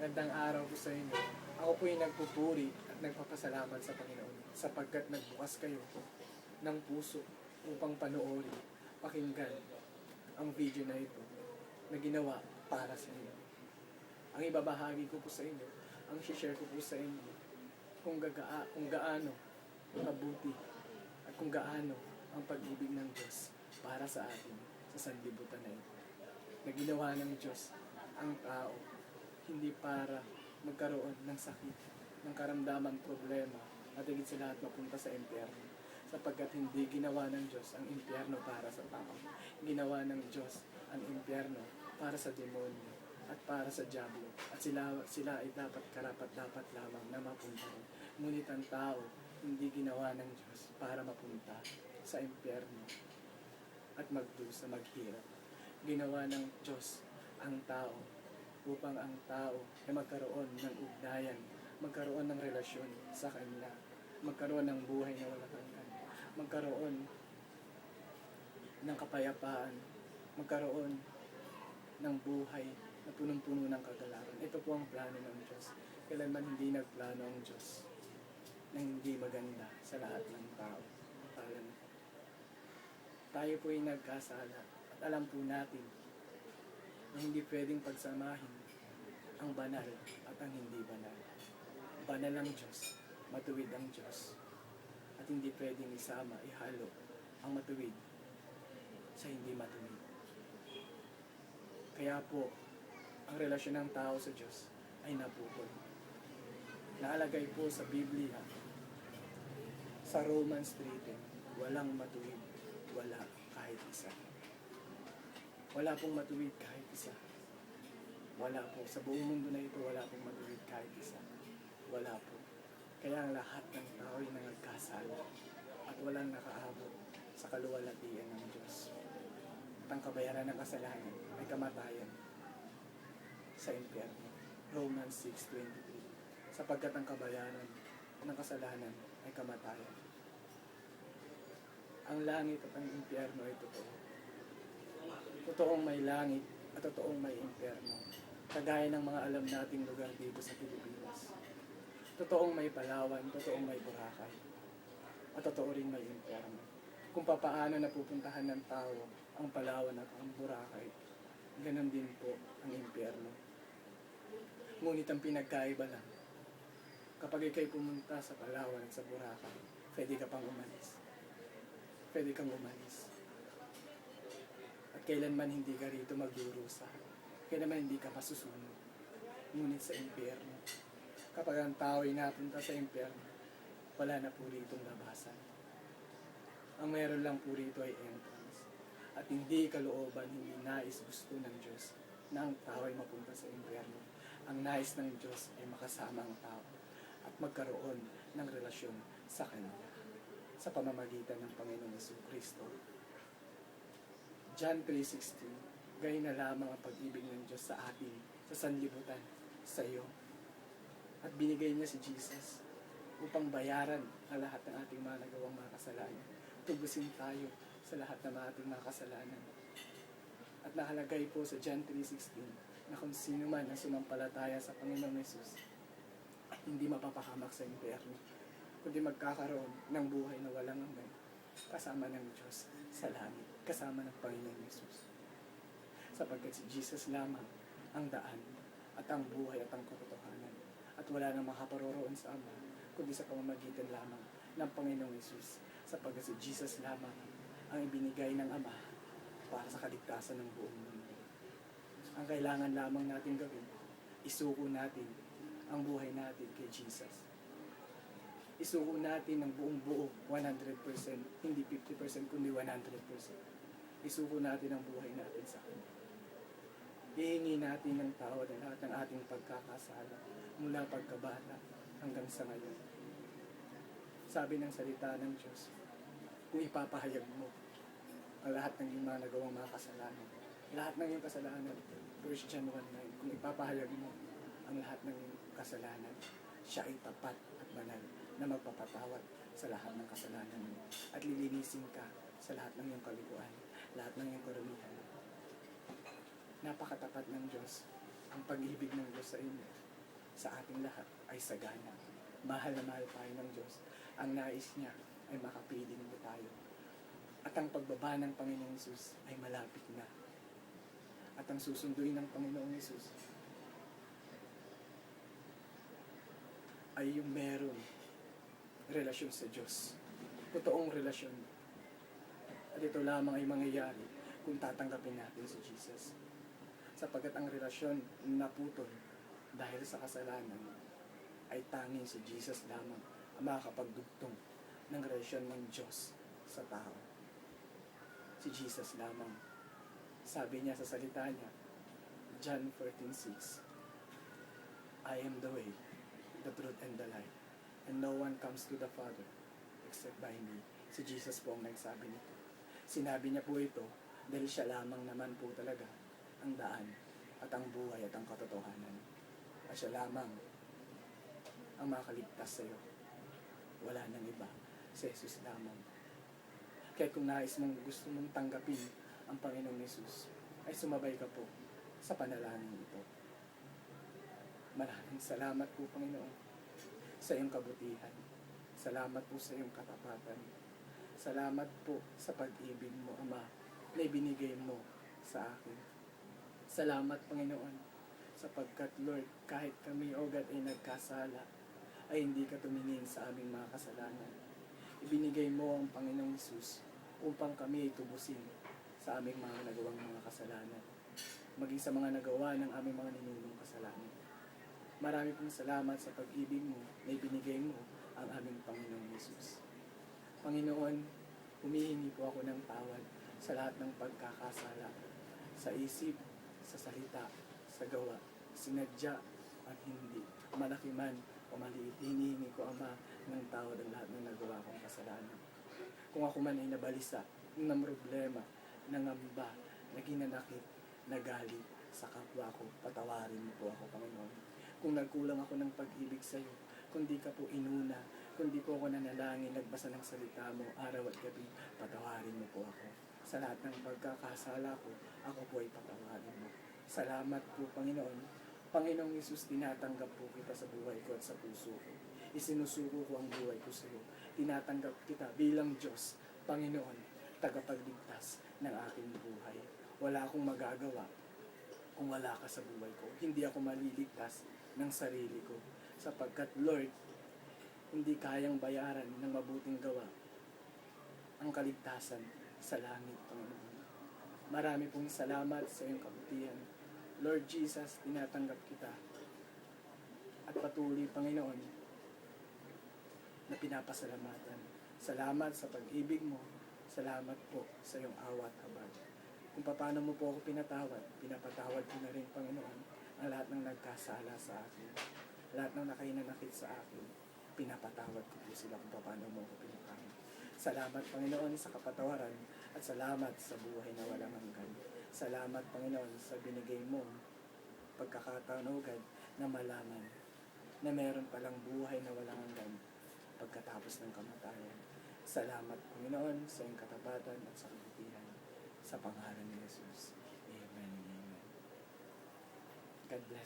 Magandang araw po sa inyo. Ako po ay nagpupuri at nagpapasalamat sa Panginoon sapagkat nagbukas kayo ng puso upang panoorin, pakinggan ang video na ito na ginawa para sa inyo. Ang ibabahagi ko po sa inyo, ang share ko po sa inyo kung gaano kabuti at kung gaano ang pag-ibig ng Diyos para sa atin sa sanlibutan na ito. Na ginawa ng Diyos ang tao hindi para magkaroon ng sakit, ng karamdaman, problema, at higit sa lahat mapunta sa impyerno. Sapagkat hindi ginawa ng Diyos ang impyerno para sa tao. Ginawa ng Diyos ang impyerno para sa demonyo at para sa diablo. At sila ay dapat lamang na mapunta ron. Ngunit ang tao, hindi ginawa ng Diyos para mapunta sa impyerno at magdusa, maghirap. Ginawa ng Diyos ang tao upang ang tao ay magkaroon ng ugnayan, magkaroon ng relasyon sa Kanya, magkaroon ng buhay na walang hanggan, magkaroon ng kapayapaan, magkaroon ng buhay na punong-puno ng kagalakan. Ito po ang plano ng Diyos. Kailanman hindi nagplano ang Diyos na hindi maganda sa lahat ng tao. Tayo po ay nagkasala at alam po natin na hindi pwedeng pagsamahin ang banal at ang hindi banal. Banal ang Diyos, matuwid ang Diyos. At hindi pwedeng isama, ihalo ang matuwid sa hindi matuwid. Kaya po, ang relasyon ng tao sa Diyos ay napupol. Naalagay po sa Biblia, sa Romans 3:10, walang matuwid, wala kahit isa. Wala pong matuwid kahit isa. Wala po. Sa buong mundo na ito, wala pong matuwid kahit isa. Wala po. Kaya ang lahat ng tao ay nagkasala at walang nakaabot sa kaluwalhatian ng Diyos. At ang kabayaran ng kasalanan ay kamatayan sa impyerno. Romans 6:23. Sapagkat ang kabayaran ng kasalanan ay kamatayan. Ang langit at ang impyerno ay totoo. Totoong may langit at totoong may impyerno. Kagaya ng mga alam nating lugar dito sa Pilipinas. Totoong may Palawan, totoong may Boracay. At totoo rin may impyerno. Kung papaano napupuntahan ng tao ang Palawan at ang Boracay, ganun din po ang impyerno. Ngunit ang pinagkaiba lang, kapag ikay pumunta sa Palawan at sa Boracay, pwede ka pang umalis. Pwede kang umalis. At kailanman hindi ka rito magdurusa. Kailanman hindi ka masusunod. Ngunit sa impyerno, kapag ang tao ay napunta sa impyerno, wala na po rito labasan. Ang meron lang po rito ay entrance. At hindi kalooban, hindi nais gusto ng Diyos na ang tao ay mapunta sa impyerno. Ang nais ng Diyos ay makasama ang tao at magkaroon ng relasyon sa Kanya sa pamamagitan ng Panginoong Jesucristo. John 3:16, gayon na lamang ang pag-ibig ng Diyos sa atin, sa sanlibutan, sa iyo. At binigay niya si Jesus upang bayaran ang lahat ng ating mga nagawang mga kasalanan. Tubusin tayo sa lahat ng ating mga kasalanan. At nakalagay po sa John 3:16 na kung sino man ang sumampalataya sa Panginoong Yesus, hindi mapapahamak sa impyerno, kundi magkakaroon ng buhay na walang hanggan kasama ng Diyos sa langit, kasama ng Panginoong Yesus. Sapagkat si Jesus lamang ang daan at ang buhay at ang katotohanan. At wala nang makaparoroon sa Ama, kundi sa pamamagitan lamang ng Panginoong Yesus. Sapagkat si Jesus lamang ang ibinigay ng Ama para sa kaligtasan ng buong mundo. Ang kailangan lamang natin gawin, isuko natin ang buhay natin kay Jesus. Isuko natin ng buong buo, 100%, hindi 50%, kundi 100%. Isuko natin ang buhay natin sa Kanya. Ihingi natin ng tawad ang lahat ng ating pagkakasala mula pagkabata hanggang sa ngayon. Sabi ng salita ng Diyos, kung ipapahayag mo ang lahat ng iyong mga nagawang mga kasalanan, lahat ng iyong kasalanan, 1 John 1:9, kung ipapahayag mo ang lahat ng iyong kasalanan, siya ay tapat at banal na magpapatawad sa lahat ng kasalanan mo at lilinisin ka sa lahat ng iyong kalikuan, lahat ng iyong karumihan. Napakatapat ng Diyos, ang pag-ibig ng Diyos sa inyo. sa ating lahat ay sagana. Mahal na mahal tayo ng Diyos. Ang nais niya ay makapiling mo tayo. At ang pagbaba ng Panginoong Hesus ay malapit na. At ang susunduin ng Panginoong Hesus ay yung meron relasyon sa Diyos. Totoong relasyon. At ito lamang ay mangyayari kung tatanggapin natin si Jesus. Sapagkat ang relasyon naputol dahil sa kasalanan ay tanging si Jesus lamang ang makakapagdugtong ng relasyon ng Diyos sa tao. Si Jesus lamang. Sabi niya sa salita niya, John 14:6, I am the way, the truth, and the life, and no one comes to the Father except by me. Si Jesus po ang nagsabi nito. Sinabi niya po ito dahil siya lamang naman po talaga ang daan at ang buhay at ang katotohanan. At siya lamang ang makaligtas sa iyo. Wala nang iba. Si Jesus lamang. Kaya kung nais mong gusto mong tanggapin ang Panginoong Hesus, ay sumabay ka po sa panalangin ito. Maraming salamat po, Panginoon, sa iyong kabutihan. Salamat po sa iyong katapatan. Salamat po sa pag-ibig mo, Ama, na ibinigay mo sa akin. Salamat, Panginoon, sapagkat, Lord, kahit kami, O God, ay nagkasala, ay hindi ka tumingin sa aming mga kasalanan. Ibinigay mo ang Panginoong Hesus upang kami ay tubusin sa aming mga nagawang mga kasalanan, maging sa mga nagawa ng aming mga ninunong kasalanan. Marami pong salamat sa pag-ibig mo na ibinigay mo ang aming Panginoong Hesus. Panginoon, humihingi po ako ng tawad sa lahat ng pagkakasala, sa isip, sa salita, sa gawa, sinadya at hindi, malaki man o maliit. Hinihingi ko, Ama, ng tawad ang lahat ng nagawa kong kasalanan. Kung ako man ay nabalisa, ng problema, nangamba, naginanakit, nagali sa kapwa ko, patawarin mo po ako, Panginoon. Kung nagkulang ako ng pag-ibig sa iyo, kung di ka po inuna, kung di po ako nanalangin, nagbasa ng salita mo, araw at gabi, patawarin mo po ako. Sa lahat ng pagkakasala ko, ako po ay patawarin mo. Salamat po, Panginoon. Panginoong Hesus, tinatanggap po kita sa buhay ko at sa puso ko. Isinusuko ko ang buhay ko sa iyo. Tinatanggap kita bilang Diyos, Panginoon, tagapagligtas ng aking buhay. Wala akong magagawa kung wala ka sa buhay ko. Hindi ako maliligtas ng sarili ko. Sapagkat, Lord, hindi kayang bayaran ng mabuting gawa ang kaligtasan sa langit, Panginoon. Marami pong salamat sa iyong kabutihan. Lord Jesus, tinatanggap kita. At patuloy, Panginoon, na pinapasalamatan. Salamat sa pag-ibig mo. Salamat po sa iyong awa at habag. Kung paano mo po ako pinatawad, pinapatawad ko na rin, Panginoon, ang lahat ng nagkasala sa akin. Lahat ng nakahinanakit sa akin, pinapatawad ko po sila kung paano mo ako pinatawad. Salamat, Panginoon, sa kapatawaran at salamat sa buhay na walang hanggan. Salamat, Panginoon, sa binigay mo pagkakataon, O God, na malaman na meron palang buhay na walang hanggan pagkatapos ng kamatayan. Salamat, Panginoon, sa iyong katapatan at sa kabutihan. Sa pangalan ni Jesus. Amen and amen. God bless.